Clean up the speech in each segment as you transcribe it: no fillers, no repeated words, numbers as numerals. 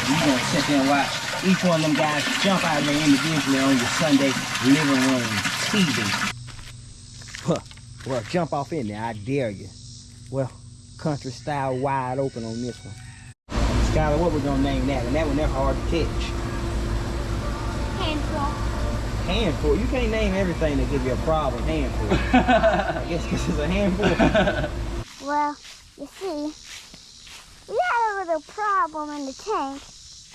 You're going to sit there and watch each one of them guys jump out there individually on your Sunday living room TV. Well, jump off in there, I dare you. Well, country style wide open on this one. Skylar, what we gonna name that? And that one, they're hard to catch. Handful. Handful? You can't name everything that give you a problem. Handful. I guess this is a handful. Well, you see, we had a little problem in the tank,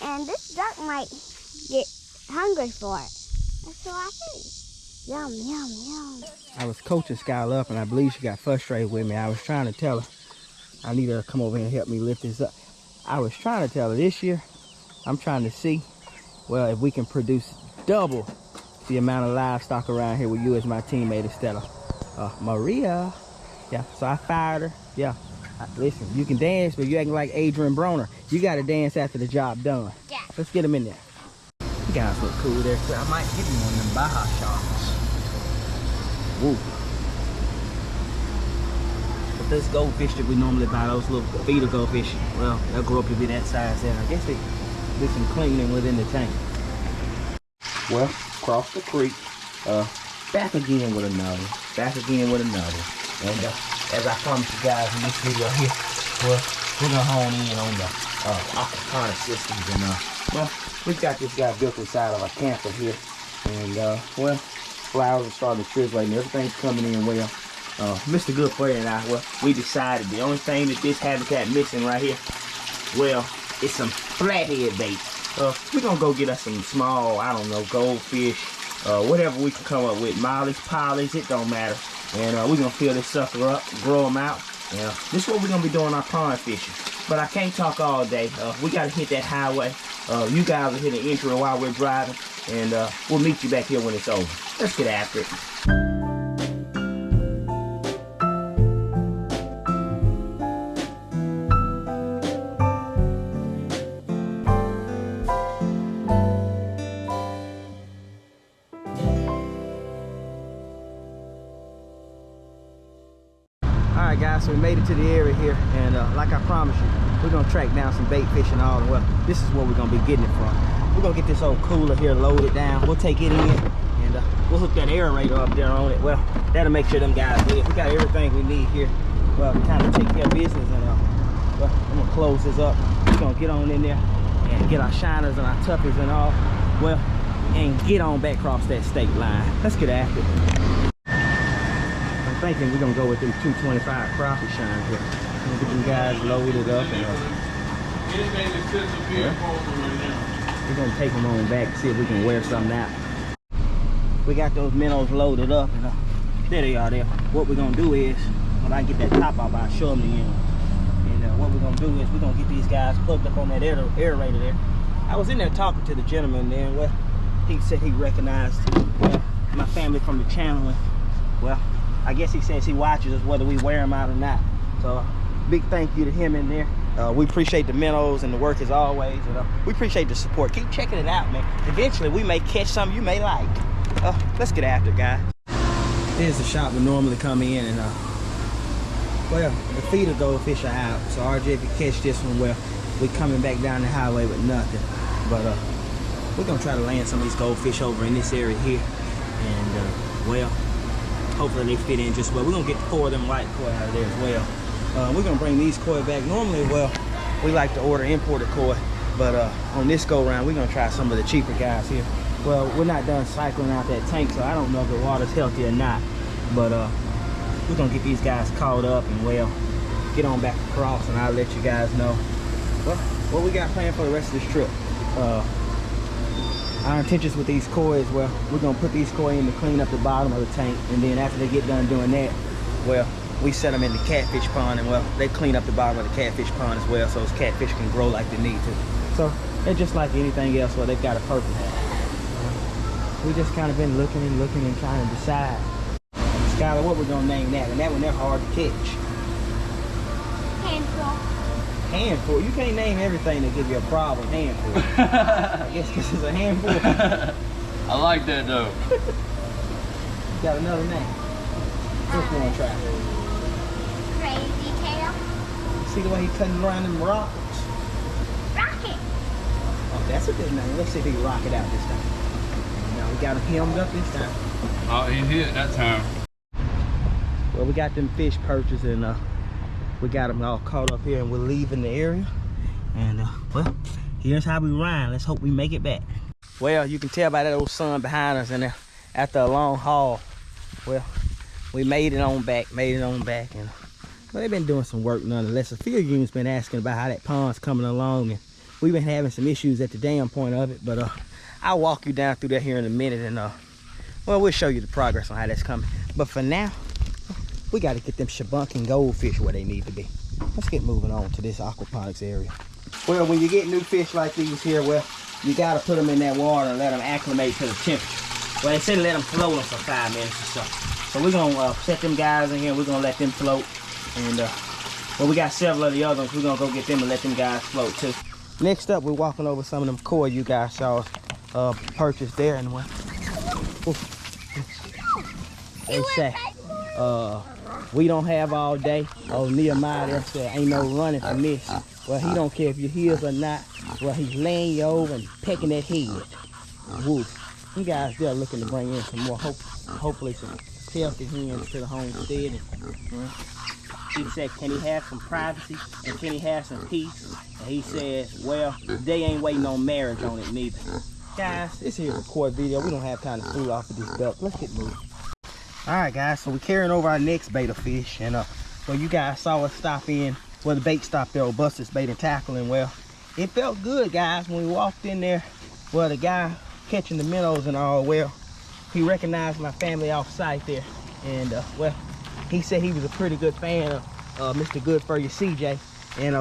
and this duck might get hungry for it. That's what I think. Yum, yum, yum. I was coaching Skylar up, and I believe she got frustrated with me. I was trying to tell her, I need her to come over here and help me lift this up. I was trying to tell her this year, I'm trying to see, well, if we can produce double the amount of livestock around here with you as my teammate instead of Maria. Yeah, so I fired her. Yeah, listen, you can dance, but you acting like Adrian Broner. You got to dance after the job done. Yeah. Let's get him in there. You guys look cool there, so I might give him one of them Baja sharks. Woo. But this goldfish that we normally buy, those little feeder goldfish, well, they'll grow up to be that size there. I guess they do some cleaning within the tank. Well, cross the creek, back again with another, And as I promised you guys in this video here, well, we're gonna hone in on the aquaponic systems, and well, we've got this guy built inside of a camper here, and well, flowers are starting to trizzle and everything's coming in well. Mr. Good Friend and I, well, we decided the only thing that this habitat missing right here, well, it's some flathead bait. We're gonna go get us some small, I don't know, goldfish, whatever we can come up with, mollies, pollies, it don't matter. And we're gonna fill this sucker up, grow them out. This is what we're gonna be doing our pond fishing. But I can't talk all day. We gotta hit that highway. You guys will hit the intro while we're driving, and we'll meet you back here when it's over. Let's get after it. Alright guys, so we made it to the area here, and like I promised you, we're gonna track down some bait fish and all, and well, this is where we're gonna be getting it from. We're gonna get this old cooler here loaded down. We'll take it in, and we'll hook that aerator up there on it. Well, that'll make sure them guys live. We got everything we need here, well, to kind of take care of business, and well, I'm gonna close this up. We're gonna get on in there and get our shiners and our tuppies and all, well, and get on back across that state line. Let's get after it. I'm thinking we're gonna go with them 225 crappie shines here. We'll get them guys loaded up, and we're gonna take them on back and see if we can wear something out. We got those minnows loaded up, and there they are there. What we're gonna do is, when I get that top off, I'll show them to you. And what we're gonna do is we're gonna get these guys plugged up on that aerator there. I was in there talking to the gentleman there, and well, he said he recognized my family from the channel, and well, I guess he says he watches us whether we wear them out or not. So big thank you to him in there. We appreciate the minnows and the work as always. We appreciate the support. Keep checking it out, man. Eventually we may catch something you may like. Let's get after it, guys. Here's the shop we normally come in, and well, the feeder goldfish are out. So RJ, if you catch this one, well, we're coming back down the highway with nothing. But we're gonna try to land some of these goldfish over in this area here, and well, hopefully they fit in just well. We're gonna get 4 of them white koi out of there as well. We're gonna bring these koi back. Normally, well, we like to order imported koi, but on this go round, we're gonna try some of the cheaper guys here. Well, we're not done cycling out that tank, so I don't know if the water's healthy or not. But we're gonna get these guys caught up and well, get on back across, and I'll let you guys know what we got planned for the rest of this trip. Our intentions with these koi is, well, we're gonna put these koi in to clean up the bottom of the tank, and then after they get done doing that, well, we set them in the catfish pond, and well, they clean up the bottom of the catfish pond as well, so those catfish can grow like they need to. So they're just like anything else, well, they've got a purpose. We just kind of been looking and trying to decide. Skylar, what we're gonna name that? And that one, they're hard to catch. Handful. Handful? You can't name everything that give you a problem. Handful. I guess this is a handful. I like that though. You got another name. Which one try? Crazy tail. See the way he's cutting around them rocks? Rocket. That's a good name. Let's see if he can rock it out this time. Now we got him hemmed up this time. Oh, he hit that time. Well, we got them fish purchased and we got them all caught up here and we're leaving the area. And well, here's how we ride. Let's hope we make it back. Well, you can tell by that old sun behind us, and after a long haul, well, we made it on back, and well, they've been doing some work nonetheless. A few of you's been asking about how that pond's coming along, and we've been having some issues at the dam point of it, but I'll walk you down through that here in a minute, and well, we'll show you the progress on how that's coming. But for now, we got to get them shabunking goldfish where they need to be. Let's get moving on to this aquaponics area. Well, when you get new fish like these here, well, you got to put them in that water and let them acclimate to the temperature. Well, they say let them float them for 5 minutes or so. So we're going to set them guys in here. We're going to let them float. And, well, we got several of the other ones. We're going to go get them and let them guys float too. Next up, we're walking over some of them koi you guys saw purchased there. And well, they say, we don't have all day. Oh, Nehemiah there said, ain't no running from this. Well, he don't care if you're heels or not. Well, he's laying you over and pecking that head. Woo. You guys there looking to bring in some more, hopefully some healthy hens to the homestead. And, he said, can he have some privacy and can he have some peace? And he says, well, they ain't waiting on marriage on it neither. Guys, this here's a koi video. We don't have time to fool off of this belt. Let's get moving. All right, guys, so we're carrying over our next bait of fish. And well, you guys saw us stop in where the bait stopped there, Buster's Bait and Tackle. And well, it felt good, guys, when we walked in there. Well, the guy catching the minnows and all, well, he recognized my family off site there. And well, he said he was a pretty good fan of Mr. Good for You CJ and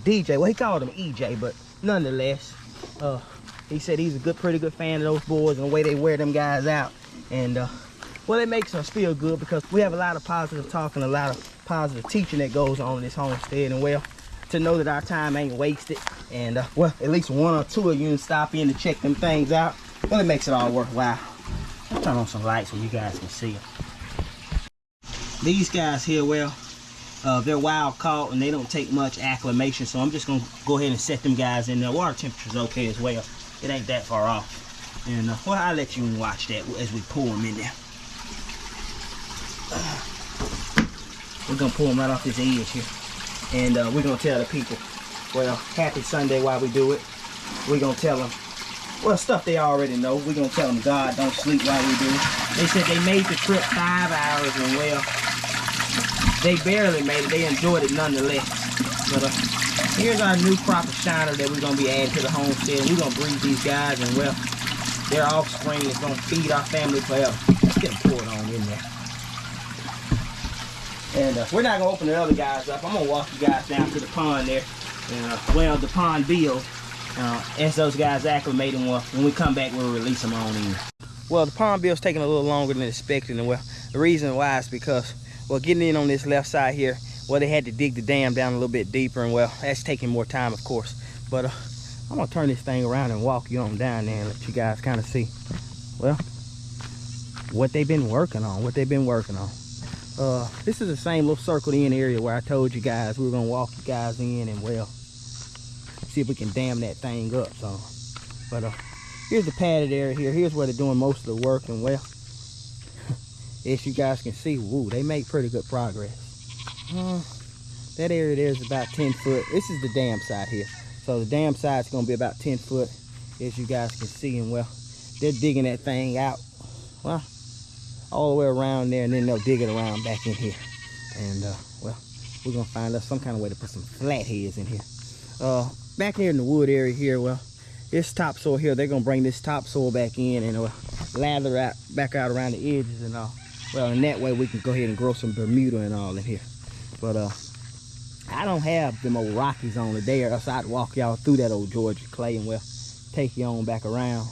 DJ. Well, he called him EJ, but nonetheless, he said he's a pretty good fan of those boys and the way they wear them guys out. And well, it makes us feel good because we have a lot of positive talk and a lot of positive teaching that goes on in this homestead. And well, to know that our time ain't wasted, and well, at least one or two of you stop in to check them things out, well, it makes it all worthwhile. Let's turn on some lights so you guys can see them. These guys here, well, they're wild caught and they don't take much acclimation, so I'm just gonna go ahead and set them guys in there. Water temperature's okay as well. It ain't that far off. And well, I'll let you watch that as we pull them in there. We're gonna pull them right off this edge here. And we're gonna tell the people, well, happy Sunday while we do it. We're gonna tell them, well, stuff they already know. We're gonna tell them God don't sleep while we do it. They said they made the trip 5 hours and well, they barely made it. They enjoyed it nonetheless. But here's our new crop of shiner that we're gonna be adding to the homestead. We're gonna breed these guys and well, their offspring is gonna feed our family forever. Let's get them poured on in there. And we're not gonna open the other guys up. I'm gonna walk you guys down to the pond there. And well, the pond builds. As those guys acclimating, well, when we come back, we'll release them on in. Well, the pond build's taking a little longer than expected. And well, the reason why is because, well, getting in on this left side here, well, they had to dig the dam down a little bit deeper. And well, that's taking more time, of course. But I'm gonna turn this thing around and walk you on down there and let you guys kind of see, well, what they've been working on, This is the same little circled in area where I told you guys we were gonna walk you guys in and well, see if we can dam that thing up. So, but here's the padded area here. Here's where they're doing most of the work. And well, as you guys can see, woo, they make pretty good progress. That area there is about 10 foot. This is the dam side here. So the dam side is gonna be about 10 foot, as you guys can see. And well, they're digging that thing out, well, all the way around there, and then they'll dig it around back in here. And well, we're gonna find us some kind of way to put some flatheads in here. Back here in the wood area here, well, this topsoil here, they're gonna bring this topsoil back in and lather back out around the edges and all. Well, and that way we can go ahead and grow some Bermuda and all in here. But I don't have them old Rockies on today, or else I'd walk y'all through that old Georgia clay and well, take you on back around.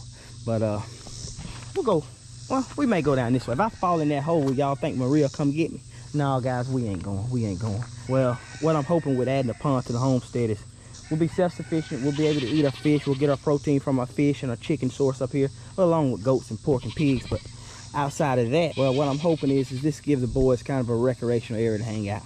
But we'll go. Well, we may go down this way. If I fall in that hole, y'all think Maria come get me? No, guys, we ain't going. Well, what I'm hoping with adding a pond to the homestead is we'll be self-sufficient. We'll be able to eat our fish. We'll get our protein from our fish and our chicken source up here, well, along with goats and pork and pigs. But outside of that, well, what I'm hoping is this gives the boys kind of a recreational area to hang out.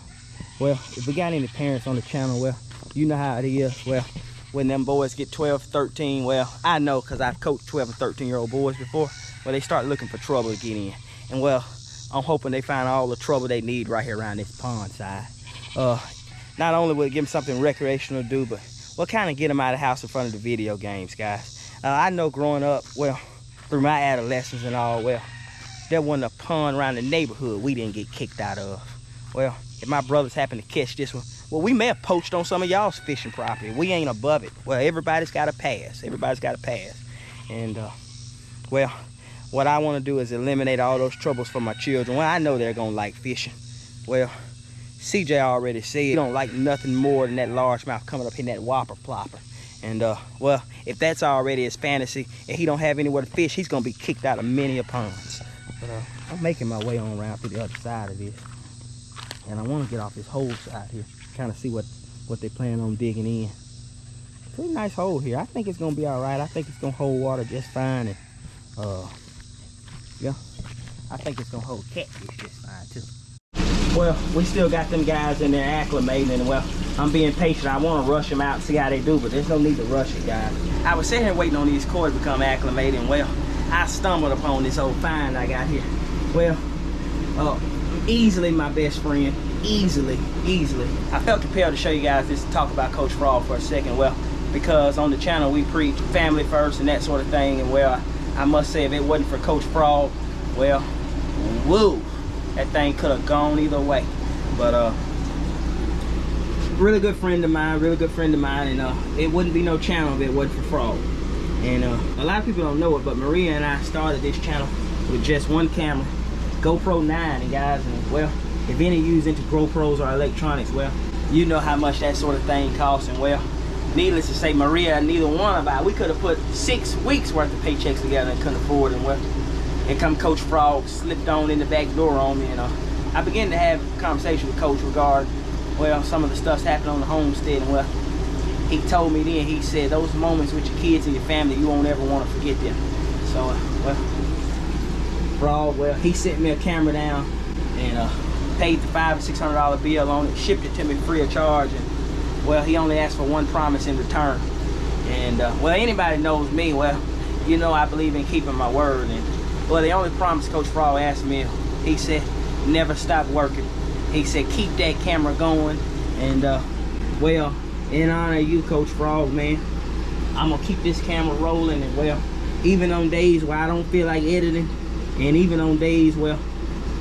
Well, if we got any parents on the channel, well, you know how it is. Well, when them boys get 12, 13, well, I know because I've coached 12 and 13-year-old boys before, where they start looking for trouble to get in. And well, I'm hoping they find all the trouble they need right here around this pond side. Not only will it give them something recreational to do, but we'll kind of get them out of the house in front of the video games, guys. I know growing up, well, through my adolescence and all, well, there wasn't a pond around the neighborhood we didn't get kicked out of. Well, if my brothers happen to catch this one, well, we may have poached on some of y'all's fishing property. We ain't above it. Well, everybody's got a pass. Everybody's got a pass. And, well, what I want to do is eliminate all those troubles for my children. Well, I know they're going to like fishing. Well, CJ already said he don't like nothing more than that largemouth coming up in that whopper plopper. And, well, if that's already his fantasy and he don't have anywhere to fish, he's going to be kicked out of many a ponds. But I'm making my way on around to the other side of this. And I want to get off this hole side here, kind of see what they plan on digging in. Pretty nice hole here. I think it's going to be all right. I think it's going to hold water just fine. And, yeah, I think it's going to hold catfish just fine, too. Well, we still got them guys in there acclimating, and well, I'm being patient. I want to rush them out and see how they do, but there's no need to rush it, guys. I was sitting here waiting on these cords to become acclimated, and well, I stumbled upon this old find I got here. Well, easily my best friend, easily. I felt compelled to show you guys this and talk about Coach Frog for a second. Well, because on the channel we preach family first and that sort of thing, and well, I must say if it wasn't for Coach Frog, well, woo, that thing could have gone either way. But really good friend of mine, and it wouldn't be no channel if it wasn't for Frog. And a lot of people don't know it, but Maria and I started this channel with just one camera, GoPro 9, and guys, and well, if any of you's into GoPros or electronics, well, you know how much that sort of thing costs. And well, needless to say, Maria and neither one of us, we could have put 6 weeks worth of paychecks together and couldn't afford them. Well, here come Coach Frog, slipped on in the back door on me, and I began to have a conversation with Coach regarding, well, some of the stuff's happened on the homestead. And well, he told me then, he said, those moments with your kids and your family, you won't ever want to forget them. So, well, Frog, well, he sent me a camera down and paid the $500 or $600 bill on it, shipped it to me free of charge, and well, he only asked for one promise in return. And well, anybody knows me, well, you know I believe in keeping my word. And well, the only promise Coach Frog asked me, he said, never stop working. He said, keep that camera going. And well, in honor of you, Coach Frog, man, I'm gonna keep this camera rolling. And well, even on days where I don't feel like editing, and even on days where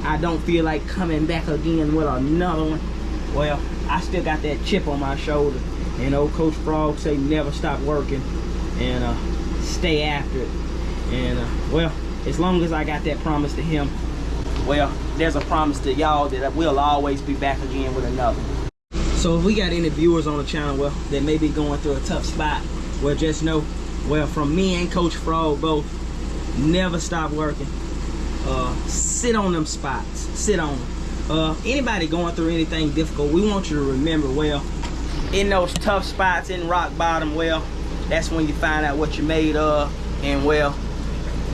I don't feel like coming back again with another one, well, I still got that chip on my shoulder. And old Coach Frog say never stop working and stay after it. And well, as long as I got that promise to him, well, there's a promise to y'all that we'll always be back again with another. So if we got any viewers on the channel, well, that may be going through a tough spot, well, just know, well, from me and Coach Frog both, never stop working. Sit on them spots, sit on them. Anybody going through anything difficult, we want you to remember, well, in those tough spots, in rock bottom, well, that's when you find out what you're made of. And well,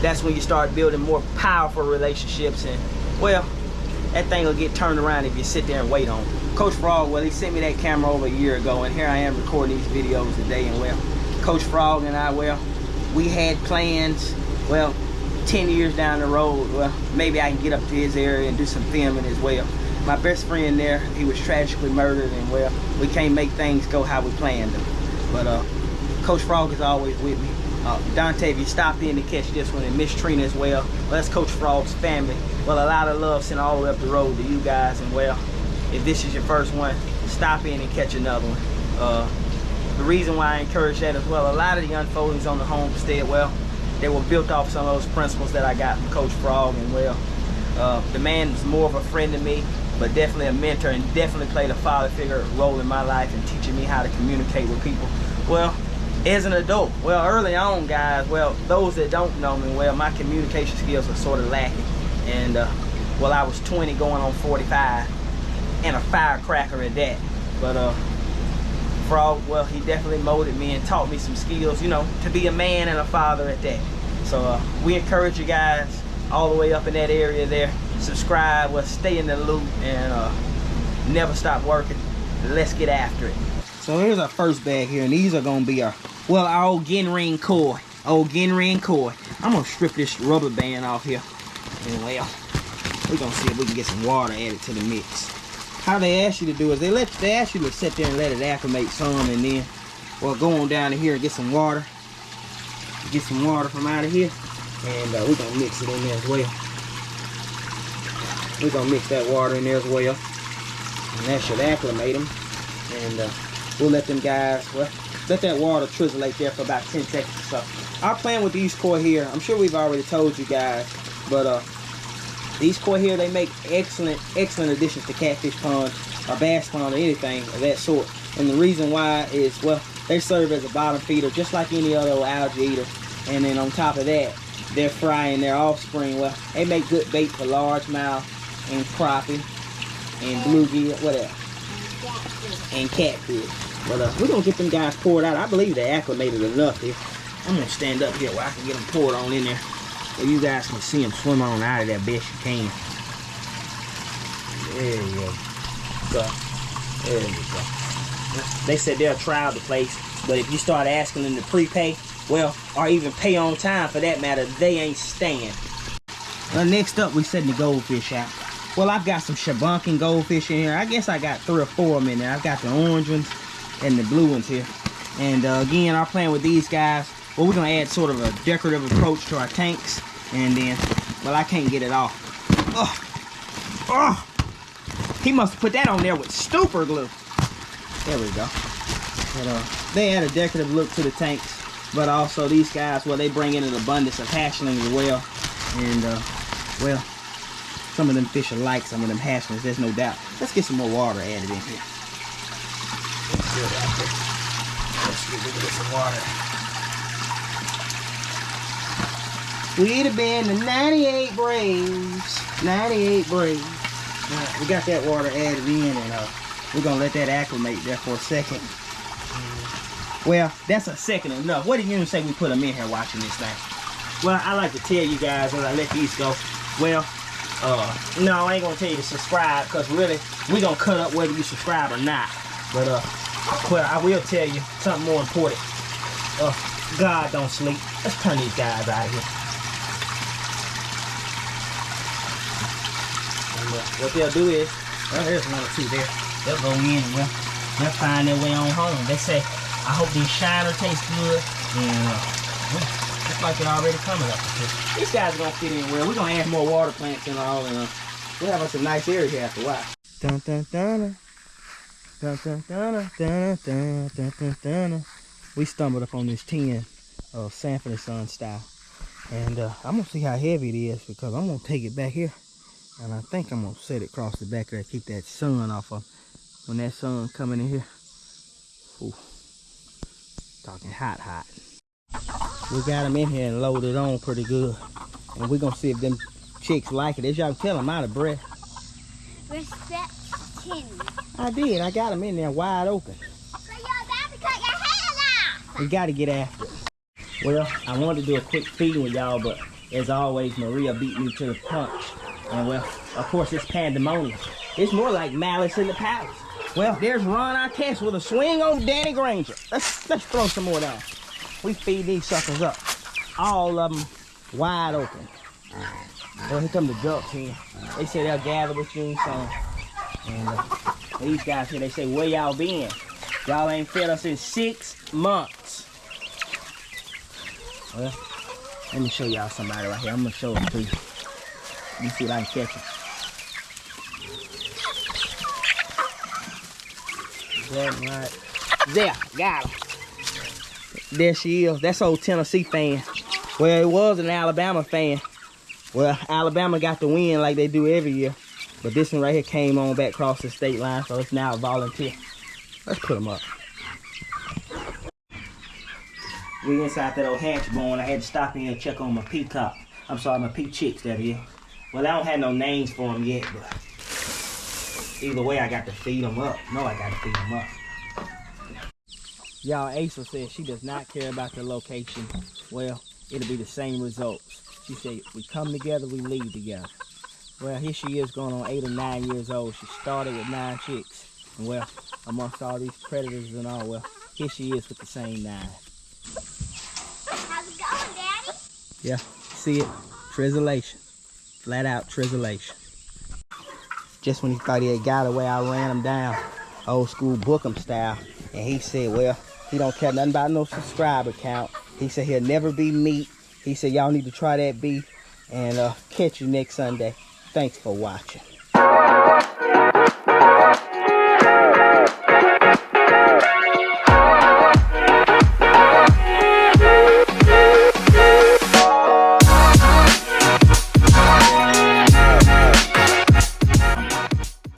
that's when you start building more powerful relationships. And well, that thing will get turned around if you sit there and wait on it. Coach Frog, well, he sent me that camera over a year ago, and here I am recording these videos today. And well, Coach Frog and I, well, we had plans, well, 10 years down the road, well, maybe I can get up to his area and do some filming as well. My best friend there, he was tragically murdered, and well, we can't make things go how we planned them. But Coach Frog is always with me. Dante, if you stop in to catch this one, and Miss Trina as well, that's Coach Frog's family. Well, a lot of love sent all the way up the road to you guys. And well, if this is your first one, stop in and catch another one. The reason why I encourage that as well, a lot of the unfoldings on the homestead, well, they were built off some of those principles that I got from Coach Frog. And well, the man is more of a friend to me, but definitely a mentor, and definitely played a father figure role in my life and teaching me how to communicate with people. Well, as an adult, well, early on, guys, well, those that don't know me, well, my communication skills are sort of lacking. And well, I was 20 going on 45 and a firecracker at that. But Frog, well, he definitely molded me and taught me some skills, you know, to be a man and a father at that. So we encourage you guys all the way up in that area there. Subscribe, well, stay in the loop, and never stop working. Let's get after it. So here's our first bag here, and these are gonna be our old guinea ring koi. Old guinea ring koi. I'm gonna strip this rubber band off here. And well, we're gonna see if we can get some water added to the mix. How they ask you to do is they ask you to sit there and let it acclimate some, and then go on down to here and get some water. Get some water from out of here, and we're gonna mix it in there as well. We're gonna mix that water in there as well, and that should acclimate them. And we'll let them guys, let that water trizzleate there for about 10 seconds or so. Our plan with these koi here, I'm sure we've already told you guys, but these koi here, they make excellent additions to catfish pond or bass pond or anything of that sort. And the reason why is, well, they serve as a bottom feeder just like any other algae eater. And then on top of that, they're frying their offspring. Well, they make good bait for largemouth and crappie and bluegill, whatever, and catfish. But we're gonna get them guys poured out. I believe they acclimated enough here. I'm gonna stand up here where I can get them poured on in there, so you guys can see them swim on out of there best you can. There you go. So, there you go. They said they'll trial the place, but if you start asking them to prepay, well, or even pay on time for that matter, they ain't staying. Next up, we setting the goldfish out. Well, I've got some shabunking goldfish in here. I guess I got 3 or 4 of them in there. I've got the orange ones and the blue ones here. And again, our plan with these guys, well, we're gonna add sort of a decorative approach to our tanks. And then, well, I can't get it off. Oh, he must have put that on there with stupor glue. There we go. But, they add a decorative look to the tanks, but also these guys, well, they bring in an abundance of hatchlings as well. And well, some of them fish are like some of them hatchlings, there's no doubt. Let's get some more water added in here. Let's get some water. We'd have been the 98 Braves. 98 Braves. Right, we got that water added in, and we're gonna let that acclimate there for a second. Well, that's a second enough. What do you say we put them in here watching this thing? Well, I like to tell you guys when I let these go, well, no, I ain't gonna tell you to subscribe, because really, we're gonna cut up whether you subscribe or not. But, well, I will tell you something more important. God don't sleep. Let's turn these guys out of here. And, what they'll do is, well, there's 1 or 2 there. They'll go in and, well, they'll find their way on home. They say, I hope these shiner taste good. And, looks like they're already coming up. These guys are gonna fit in well. We're gonna add more water plants and all, and we'll have us a nice area here after a while. Dun dun dun dun dun dun dun dun dun dun dun. We stumbled up on this tin of Sanford & Son style, and I'm gonna see how heavy it is, because I'm gonna take it back here, and I think I'm gonna set it across the back there to keep that sun off of when that sun coming in here. Ooh, talking hot. We got them in here and loaded on pretty good. And we're gonna see if them chicks like it. As y'all can tell, I'm out of breath. Respect Timmy. I did. I got them in there wide open. So you're about to cut your head off. We gotta get after it. Well, I wanted to do a quick feeding with y'all, but as always, Maria beat me to the punch. And well, of course, it's pandemonium. It's more like Malice in the Palace. Well, there's Ron Artest with a swing on Danny Granger. Let's throw some more down. We feed these suckers up. All of them wide open. Well, here come the ducks here. They say they'll gather with you soon. And these guys here, they say, where y'all been? Y'all ain't fed us in 6 months. Well, let me show y'all somebody right here. I'm gonna show them to you. Let me see if I can catch them. Is that right? There, got him. There she is. That's old Tennessee fan. Well, it was an Alabama fan. Well, Alabama got the win like they do every year. But this one right here came on back across the state line, so it's now a volunteer. Let's put them up. We inside that old hatch barn. I had to stop in and check on my peacock. I'm sorry, my peak chicks that is. Well, I don't have no names for them yet, but either way, I got to feed them up. No, I got to feed them up. Y'all, Asa said she does not care about the location. Well, it'll be the same results. She said, we come together, we leave together. Well, here she is going on 8 or 9 years old. She started with 9 chicks. And well, amongst all these predators and all, well, here she is with the same 9. How's it going, Daddy? Yeah, see it? Trizzlation. Flat out trizzlation. Just when he thought he had got away, I ran him down. Old school Bookham style. And he said, well, he don't care nothing about no subscriber count. He said he'll never be meat. He said y'all need to try that beef. And catch you next Sunday. Thanks for watching.